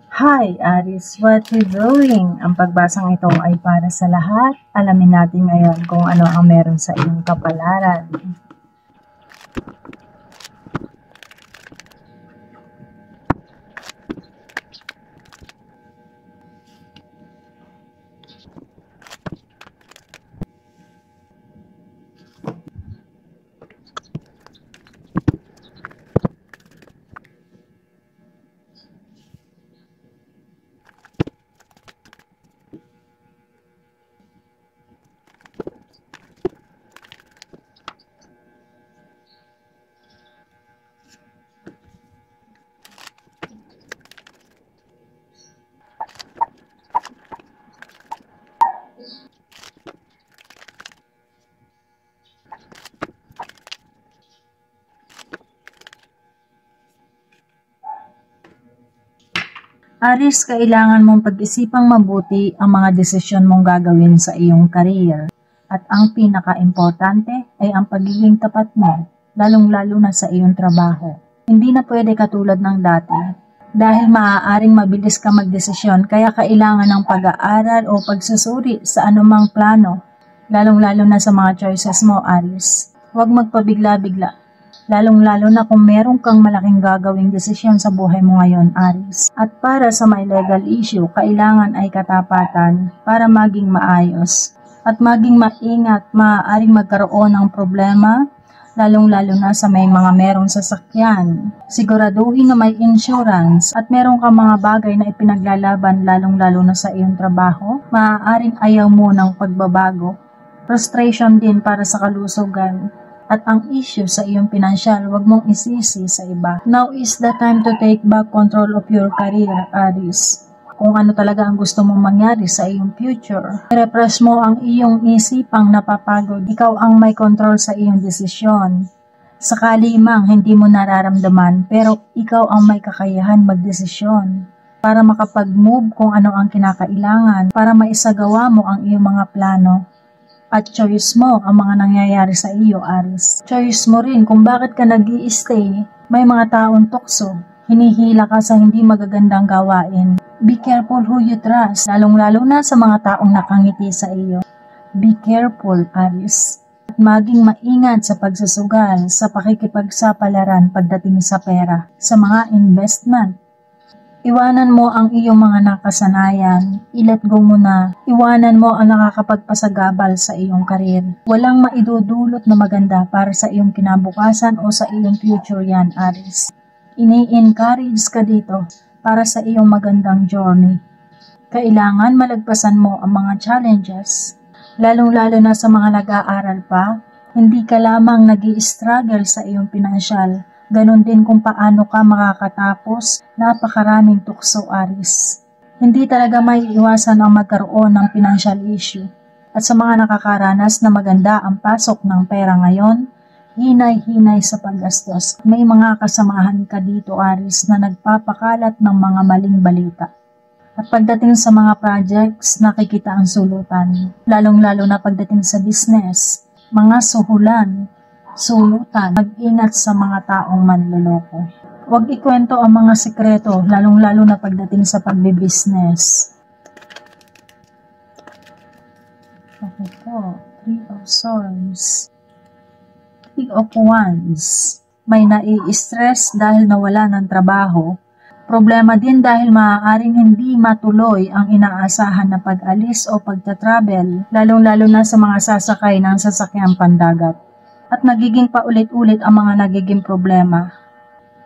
Hi, Aris. What you doing? Ang pagbasang ito ay para sa lahat. Alamin natin ngayon kung ano ang meron sa iyong kapalaran. Aris, kailangan mong pag-isipang mabuti ang mga desisyon mong gagawin sa iyong career. At ang pinaka-importante ay ang pagiging tapat mo, lalong-lalo na sa iyong trabaho. Hindi na pwede katulad ng dati, dahil maaaring mabilis ka magdesisyon kaya kailangan ng pag-aaral o pagsusuri sa anumang plano, lalong-lalo na sa mga choices mo, Aris. Huwag magpabigla-bigla. Lalong-lalo na kung meron kang malaking gagawing desisyon sa buhay mo ngayon, Aris. At para sa may legal issue, kailangan ay katapatan para maging maayos. At maging maingat, maaaring magkaroon ng problema, lalong-lalo na sa may mga merong sasakyan. Siguraduhin na may insurance at meron kang mga bagay na ipinaglalaban lalong-lalo na sa iyong trabaho. Maaaring ayaw mo ng pagbabago. Frustration din para sa kalusugan. At ang issue sa iyong pinansyal, huwag mong isisi sa iba. Now is the time to take back control of your career, Aris. Kung ano talaga ang gusto mong mangyari sa iyong future. I-repress mo ang iyong isipang napapagod. Ikaw ang may control sa iyong desisyon. Sakali mang hindi mo nararamdaman, pero ikaw ang may kakayahan magdesisyon. Para makapag-move kung ano ang kinakailangan, para maisagawa mo ang iyong mga plano. At choice mo ang mga nangyayari sa iyo, Aris. Choice mo rin kung bakit ka nag-i-stay. May mga taong tukso. Hinihila ka sa hindi magagandang gawain. Be careful who you trust, lalong-lalo na sa mga taong nakangiti sa iyo. Be careful, Aris. At maging maingat sa pagsusugal, sa pakikipagsapalaran pagdating sa pera, sa mga investment. Iwanan mo ang iyong mga nakasanayan, i-let go mo na. Iwanan mo ang nakakapagpasagabal sa iyong karir. Walang maidudulot na maganda para sa iyong kinabukasan o sa iyong future yan, Aris. Ini-encourage ka dito para sa iyong magandang journey. Kailangan malagpasan mo ang mga challenges, lalong-lalo na sa mga nag-aaral pa. Hindi ka lamang nag-i-struggle sa iyong pinansyal. Ganon din kung paano ka makakatapos, napakaraming tukso, Aris. Hindi talaga may iwasan ang magkaroon ng financial issue. At sa mga nakakaranas na maganda ang pasok ng pera ngayon, hinay-hinay sa paggastos. May mga kasamahan ka dito, Aris, na nagpapakalat ng mga maling balita. At pagdating sa mga projects, nakikita ang sulutan. Lalong-lalo na pagdating sa business, mga suhulan, sulutan, mag-ingat sa mga taong manloloko. Huwag ikwento ang mga sikreto, lalong-lalo na pagdating sa pagbibusiness. Okay po, Three of Swords, Three of Wands. May nai-stress dahil nawala ng trabaho. Problema din dahil maaaring hindi matuloy ang inaasahan na pag-alis o pagta-travel, lalong-lalo na sa mga sasakay ng sasakyang pandagat. At nagiging paulit-ulit ang mga nagiging problema.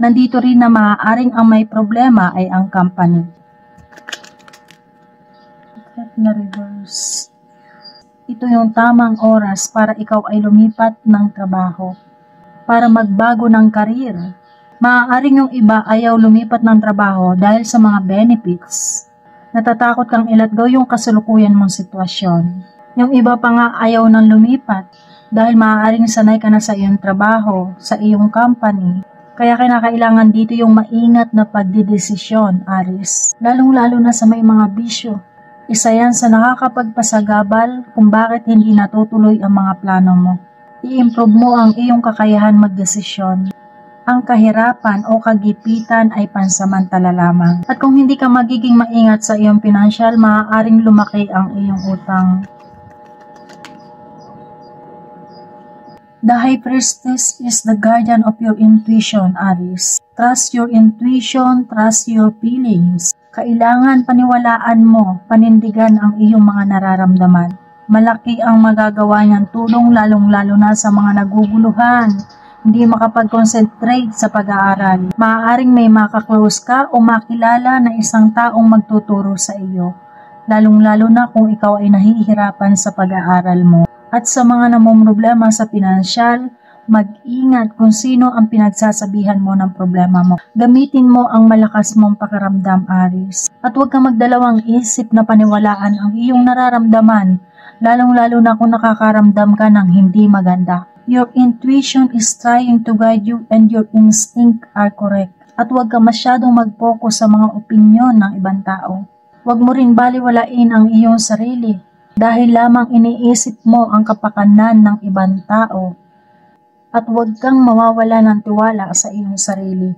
Nandito rin na maaaring ang may problema ay ang company. At na reverse. Ito yung tamang oras para ikaw ay lumipat ng trabaho. Para magbago ng karir. Maaaring yung iba ayaw lumipat ng trabaho dahil sa mga benefits. Natatakot kang i-let go yung kasalukuyan mong sitwasyon. Yung iba pa nga ayaw nang lumipat dahil maaaring sanay ka na sa iyong trabaho, sa iyong company. Kaya kinakailangan dito yung maingat na pagdidesisyon, Aris. Lalong-lalo na sa may mga bisyo. Isa yan sa nakakapagpasagabal kung bakit hindi natutuloy ang mga plano mo. I-improve mo ang iyong kakayahan magdesisyon. Ang kahirapan o kagipitan ay pansamantala lamang. At kung hindi ka magiging maingat sa iyong pinansyal, maaaring lumaki ang iyong utang. The High Priestess is the guardian of your intuition, Aries. Trust your intuition, trust your feelings. Kailangan paniwalaan mo, panindigan ang iyong mga nararamdaman. Malaki ang magagawa niyang tulong lalong-lalo na sa mga naguguluhan, hindi makapag-concentrate sa pag-aaral. Maaaring may makaklose ka o makilala na isang taong magtuturo sa iyo, lalong-lalo na kung ikaw ay nahihirapan sa pag-aaral mo. At sa mga namumroblema sa pinansyal, mag-ingat kung sino ang pinagsasabihan mo ng problema mo. Gamitin mo ang malakas mong pakiramdam, Aries. At huwag kang magdalawang isip na paniwalaan ang iyong nararamdaman, lalong-lalo na kung nakakaramdam ka ng hindi maganda. Your intuition is trying to guide you and your instinct are correct. At huwag ka masyadong mag-focus sa mga opinyon ng ibang tao. Huwag mo rin baliwalain ang iyong sarili dahil lamang iniisip mo ang kapakanan ng ibang tao. At huwag kang mawawala ng tiwala sa iyong sarili.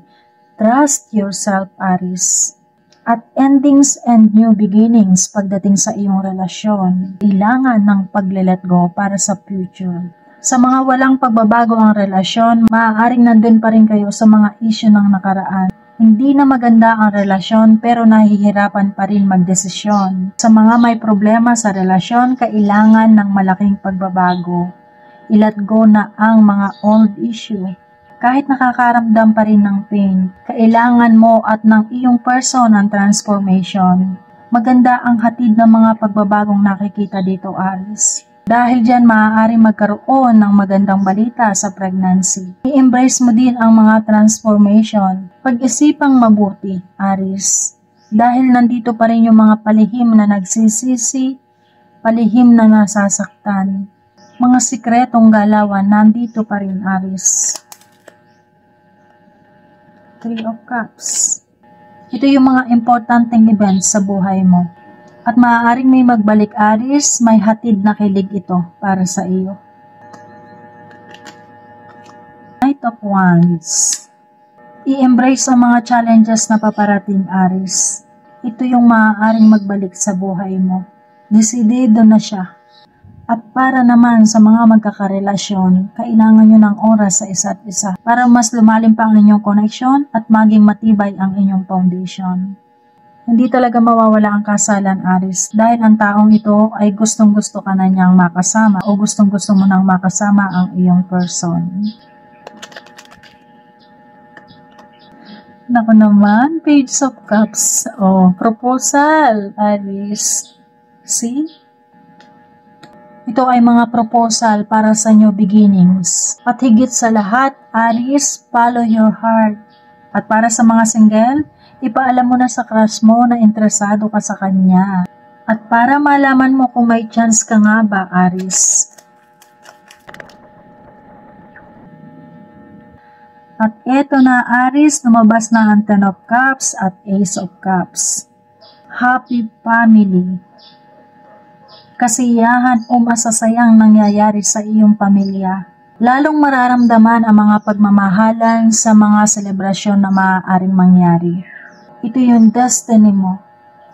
Trust yourself, Aries. At endings and new beginnings pagdating sa iyong relasyon, kailangan ng pagle-let go para sa future. Sa mga walang pagbabago ang relasyon, maaaring nandun pa rin kayo sa mga issue ng nakaraan. Hindi na maganda ang relasyon pero nahihirapan pa rin magdesisyon. Sa mga may problema sa relasyon, kailangan ng malaking pagbabago. I-let go na ang mga old issue. Kahit nakakaramdam pa rin ng pain, kailangan mo at ng iyong person ang transformation. Maganda ang hatid ng mga pagbabagong nakikita dito, Aries. Dahil dyan maaaring magkaroon ng magandang balita sa pregnancy. I-embrace mo din ang mga transformation. Pag-isipang mabuti, Aries. Dahil nandito pa rin yung mga palihim na nagsisisi, palihim na nasasaktan. Mga sikretong galawan nandito pa rin, Aries. Three of Cups. Ito yung mga importanteng events sa buhay mo. At maaaring may magbalik, Aries, may hatid na kilig ito para sa iyo. Knight of Wands. I-embrace ang mga challenges na paparating, Aries. Ito yung maaaring magbalik sa buhay mo. Desidido na siya. At para naman sa mga magkakarelasyon, kailangan nyo ng oras sa isa't isa para mas lumalim pa ang inyong connection at maging matibay ang inyong foundation. Hindi talaga mawawala ang kasalan, Aries, dahil ang taong ito ay gustong-gusto ka na niyang makasama o gustong-gusto mo nang makasama ang iyong person. Naku naman, Page of Cups. Proposal, Aries. See? Ito ay mga proposal para sa new beginnings. At higit sa lahat, Aries, follow your heart. At para sa mga single, ipaalam mo na sa crush mo na interesado ka sa kanya. At para malaman mo kung may chance ka nga ba, Aries. At eto na, Aries, lumabas na ang Ten of Cups at Ace of Cups. Happy family. Kasiyahan o masasayang nangyayari sa iyong pamilya. Lalong mararamdaman ang mga pagmamahalan sa mga selebrasyon na maaaring mangyari. Ito yung destiny mo.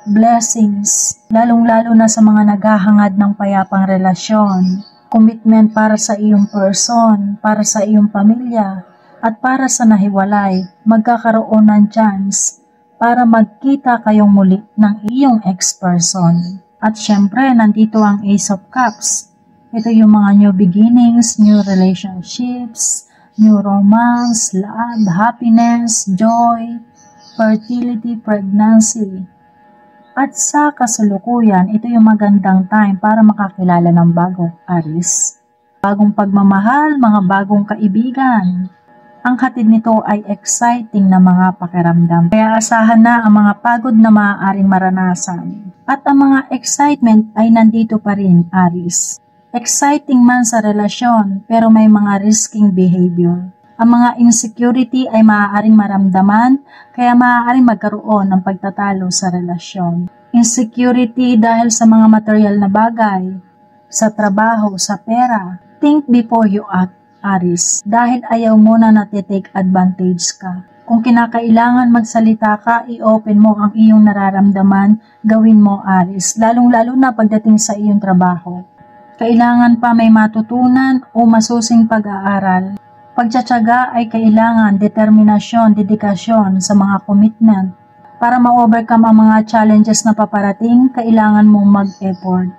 Blessings, lalong-lalo na sa mga naghahangad ng payapang relasyon. Commitment para sa iyong person, para sa iyong pamilya, at para sa nahiwalay, magkakaroon ng chance para magkita kayong muli ng iyong ex-person. At syempre, nandito ang Ace of Cups. Ito yung mga new beginnings, new relationships, new romance, love, happiness, joy, fertility, pregnancy. At sa kasalukuyan, ito yung magandang time para makakilala ng bago, Aries. Bagong pagmamahal, mga bagong kaibigan. Ang hatid nito ay exciting na mga pakiramdam. Kaya asahan na ang mga pagod na maaaring maranasan. At ang mga excitement ay nandito pa rin, Aries. Exciting man sa relasyon, pero may mga risking behavior. Ang mga insecurity ay maaaring maramdaman, kaya maaaring magkaroon ng pagtatalo sa relasyon. Insecurity dahil sa mga material na bagay, sa trabaho, sa pera. Think before you act. Aries, dahil ayaw mo na natitake advantage ka. Kung kinakailangan magsalita ka, i-open mo ang iyong nararamdaman, gawin mo, Aries, lalong-lalo na pagdating sa iyong trabaho. Kailangan pa may matutunan o masusing pag-aaral. Pagtsatsaga ay kailangan, determinasyon, dedikasyon sa mga commitment. Para ma-overcome ang mga challenges na paparating, kailangan mong mag-effort.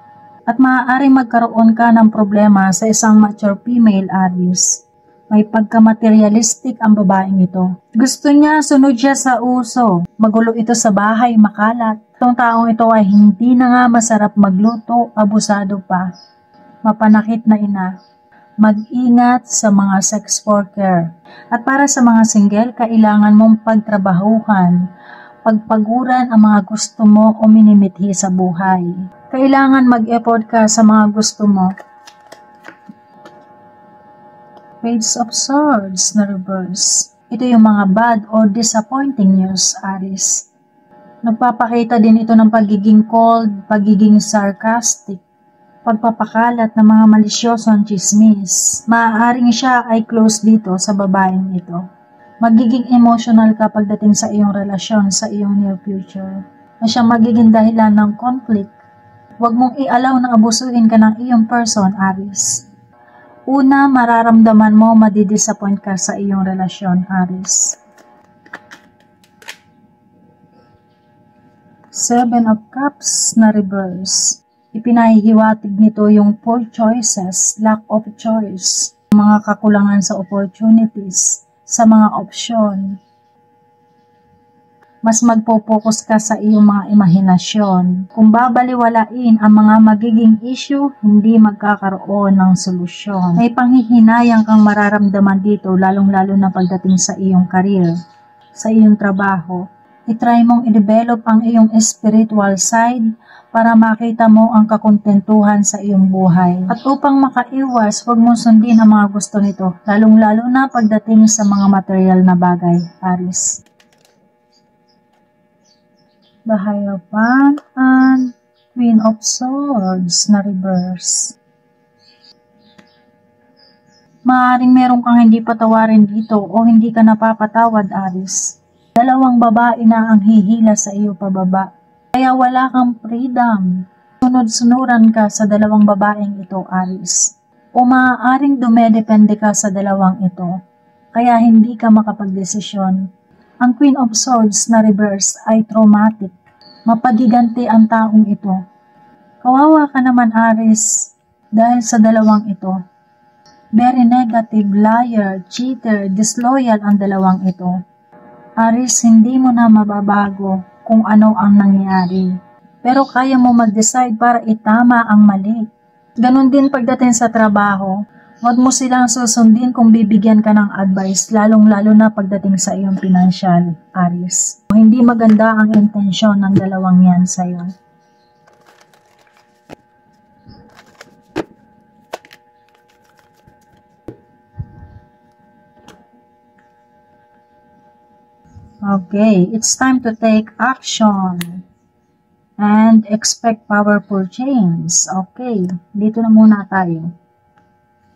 At maaaring magkaroon ka ng problema sa isang mature female, Aries. May pagka-materialistic ang babaeng ito. Gusto niya, sunod siya sa uso. Magulo ito sa bahay, makalat. Itong taong ito ay hindi na nga masarap magluto, abusado pa. Mapanakit na ina. Mag-ingat sa mga sex worker. At para sa mga single, kailangan mong pagtrabahuhan, pagpaguran ang mga gusto mo o minimithi sa buhay. Kailangan mag-effort ka sa mga gusto mo. Page of Swords na reverse. Ito yung mga bad or disappointing news, Aries. Nagpapakita din ito ng pagiging cold, pagiging sarcastic, pagpapakalat ng mga malisyosong chismis. Maaaring siya ay close dito sa babaeng ito. Magiging emotional ka pagdating sa iyong relasyon sa iyong near future. Na siyang magiging dahilan ng conflict. Huwag mong i-allow na abusuhin ka ng iyong person, Aries. Una, mararamdaman mo madidisappoint ka sa iyong relasyon, Aries. 7 of Cups na reverse. Ipinahihiwatig nito yung poor choices, lack of choice, mga kakulangan sa opportunities, sa mga opsyon. Mas magpo-focus ka sa iyong mga imahinasyon. Kung babaliwalain ang mga magiging issue, hindi magkakaroon ng solusyon. May panghihinayang kang mararamdaman dito, lalong-lalo na pagdating sa iyong career, sa iyong trabaho. I-try mong i-develop ang iyong spiritual side para makita mo ang kakontentuhan sa iyong buhay. At upang makaiwas, huwag mong sundin ang mga gusto nito, lalong-lalo na pagdating sa mga material na bagay, Aries. The Hierophant and Queen of Swords na reverse. Maaaring meron kang hindi patawarin dito o hindi ka napapatawad, Aries. Dalawang babae na ang hihila sa iyo pababa. Kaya wala kang freedom. Sunod-sunuran ka sa dalawang babaeng ito, Aries. O maaaring dumedepende ka sa dalawang ito. Kaya hindi ka makapagdesisyon. Ang Queen of Swords na reverse ay traumatic. Mapagiganti ang taong ito. Kawawa ka naman, Aries, dahil sa dalawang ito. Very negative, liar, cheater, disloyal ang dalawang ito. Aries, hindi mo na mababago kung ano ang nangyari. Pero kaya mo mag-decide para itama ang mali. Ganon din pagdating sa trabaho. Huwag mo silang susundin kung bibigyan ka ng advice, lalong-lalo na pagdating sa iyong financial, Aries. Hindi maganda ang intensyon ng dalawang yan sa'yo. Okay, it's time to take action and expect powerful change. Okay, dito na muna tayo.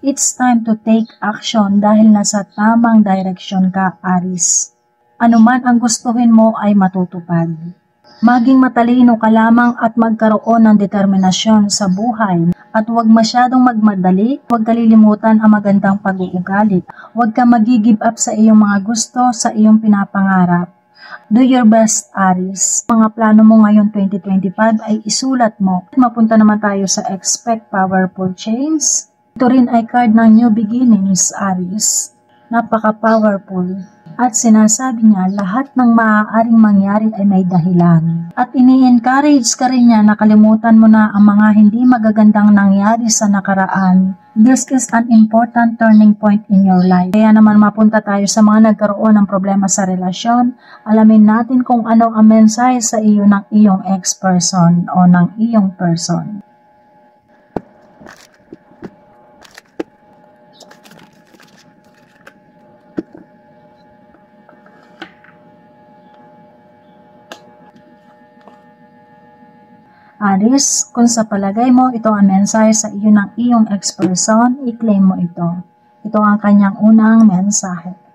It's time to take action dahil nasa tamang direction ka, Aries. Ano man ang gustuhin mo ay matutupad. Maging matalino ka lamang at magkaroon ng determinasyon sa buhay. At huwag masyadong magmadali, huwag kalilimutan ang magandang pag-uugali. Huwag ka mag-give up sa iyong mga gusto, sa iyong pinapangarap. Do your best, Aries. Mga plano mo ngayon 2025 ay isulat mo. Mapunta naman tayo sa expect powerful change. Ito rin ay card ng new beginnings, Aries. Napaka-powerful. At sinasabi niya, lahat ng maaaring mangyari ay may dahilan. At ini-encourage ka rin niya na kalimutan mo na ang mga hindi magagandang nangyari sa nakaraan. This is an important turning point in your life. Kaya naman mapunta tayo sa mga nagkaroon ng problema sa relasyon. Alamin natin kung ano ang mensahe sa iyo ng iyong ex-person o ng iyong person. Aries, kung sa palagay mo ito ang mensahe sa iyo ng iyong ex-person, i-claim mo ito. Ito ang kanyang unang mensahe.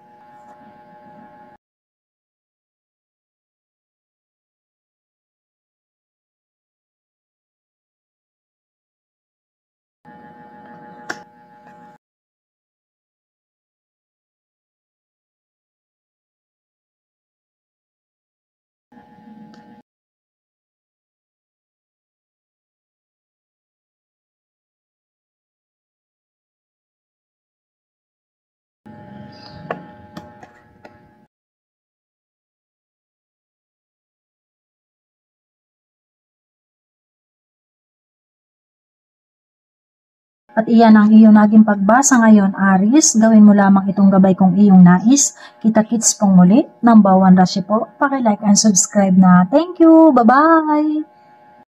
At iyan ang iyong naging pagbasa ngayon, Aries. Gawin mo lamang itong gabay kung iyong nais. Kita-kits pong muli. Number 1 Rashi po. Paki-like and subscribe na. Thank you. Bye-bye!